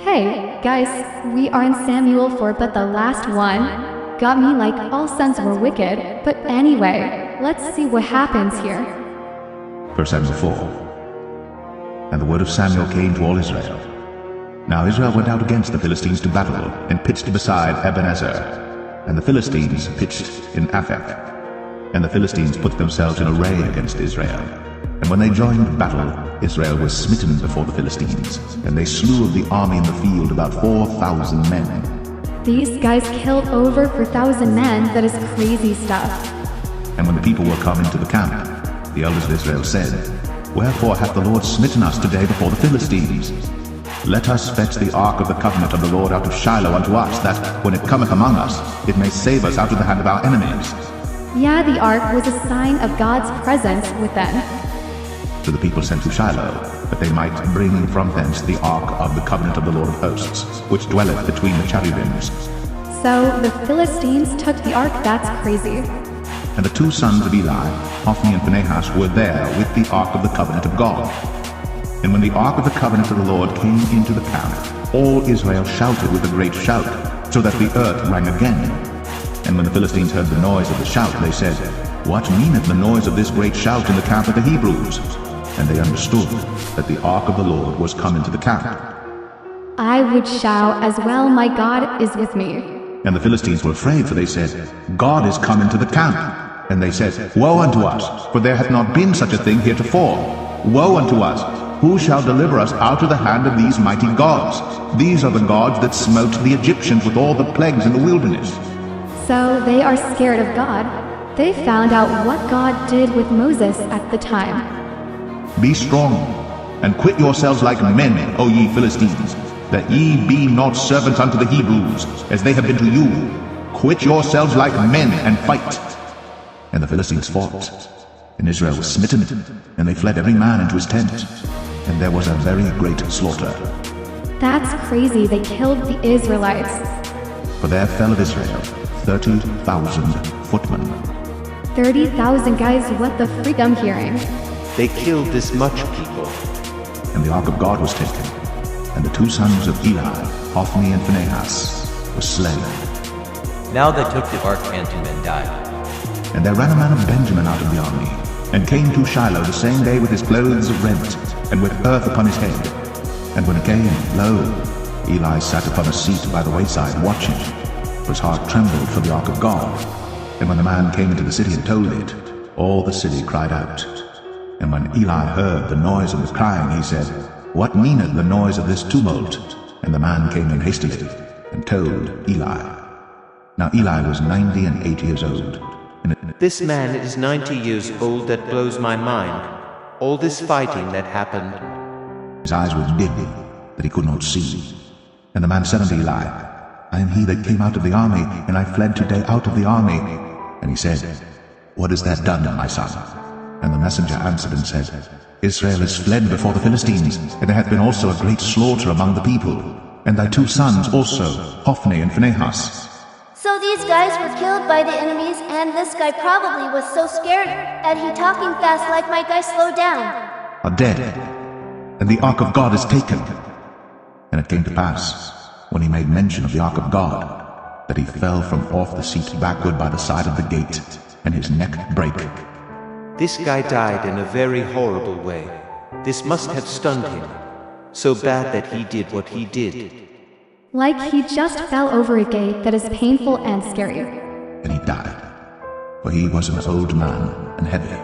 Hey, guys, we are in Samuel 4, but the last one got me like all sons were wicked. But anyway, let's see what happens here. 1 Samuel 4. And the word of Samuel came to all Israel. Now Israel went out against the Philistines to battle, and pitched beside Ebenezer. And the Philistines pitched in Aphek. And the Philistines put themselves in array against Israel. And when they joined battle, Israel was smitten before the Philistines, and they slew of the army in the field about 4,000 men. These guys killed over 4,000 men. That is crazy stuff. And when the people were come into the camp, the elders of Israel said, Wherefore hath the Lord smitten us today before the Philistines? Let us fetch the ark of the covenant of the Lord out of Shiloh unto us, that, when it cometh among us, it may save us out of the hand of our enemies. Yeah, the ark was a sign of God's presence with them. So the people sent to Shiloh, that they might bring from thence the ark of the covenant of the Lord of hosts, which dwelleth between the cherubims. So the Philistines took the ark. That's crazy. And the two sons of Eli, Hophni and Phinehas, were there with the ark of the covenant of God. And when the ark of the covenant of the Lord came into the camp, all Israel shouted with a great shout, so that the earth rang again. And when the Philistines heard the noise of the shout, they said, What meaneth the noise of this great shout in the camp of the Hebrews? And they understood that the ark of the Lord was come into the camp. I would shout as well, my God is with me. And the Philistines were afraid, for they said, God is come into the camp. And they said, Woe unto us, for there hath not been such a thing heretofore. Woe unto us, who shall deliver us out of the hand of these mighty gods? These are the gods that smote the Egyptians with all the plagues in the wilderness. So they are scared of God. They found out what God did with Moses at the time. Be strong, and quit yourselves like men, O ye Philistines, that ye be not servants unto the Hebrews, as they have been to you. Quit yourselves like men, and fight. And the Philistines fought, and Israel was smitten, and they fled every man into his tent, and there was a very great slaughter. That's crazy. They killed the Israelites. For there fell of Israel 30,000 footmen. 30,000 guys, what the freak I'm hearing. They killed this much people. And the ark of God was taken, and the two sons of Eli, Hophni and Phinehas, were slain. Now they took the ark phantom and died. And there ran a man of Benjamin out of the army, and came to Shiloh the same day with his clothes rent, and with earth upon his head. And when it came, lo, Eli sat upon a seat by the wayside watching. His heart trembled for the ark of God. And when the man came into the city and told it, all the city cried out. And when Eli heard the noise of the crying, he said, What meaneth the noise of this tumult? And the man came in hastily, and told Eli. Now Eli was 98 years old. This man is 90 years old that blows my mind. All this fighting that happened. His eyes were dim, that he could not see. And the man said unto Eli, I am he that came out of the army, and I fled today out of the army. And he said, What is that done, my son? And the messenger answered and said, Israel is fled before the Philistines, and there hath been also a great slaughter among the people, and thy two sons also, Hophni and Phinehas. So these guys were killed by the enemies, and this guy probably was so scared that he talking fast like my guy slowed down. Are dead, and the ark of God is taken. And it came to pass, when he made mention of the ark of God, that he fell from off the seat backward by the side of the gate, and his neck brake. This guy died in a very horrible way. This must have stunned him. So bad that he did what he did. Like he just fell over a gate. That is painful and scary. And he died, for he was an old man and heavy,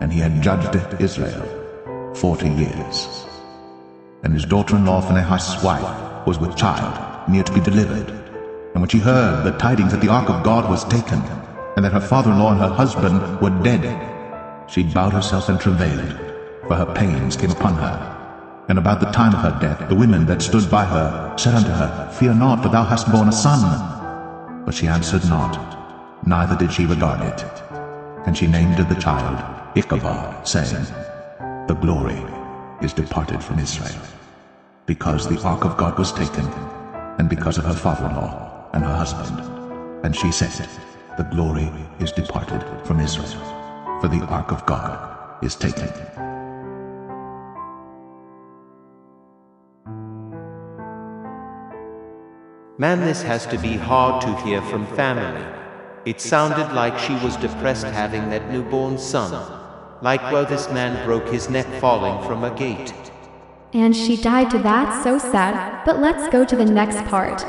and he had judged Israel 40 years. And his daughter-in-law Phinehas' wife was with child, near to be delivered. And when she heard the tidings that the ark of God was taken, and that her father-in-law and her husband were dead, she bowed herself and travailed, for her pains came upon her. And about the time of her death, the women that stood by her said unto her, Fear not, for thou hast borne a son. But she answered not, neither did she regard it. And she named the child Ichabod, saying, The glory is departed from Israel, because the ark of God was taken, and because of her father-in-law and her husband. And she said, The glory is departed from Israel, for the ark of God is taken. Man, this has to be hard to hear from family. It sounded like she was depressed having that newborn son. Like, well, this man broke his neck falling from a gate. And she died to that, so sad. But let's go to the next part.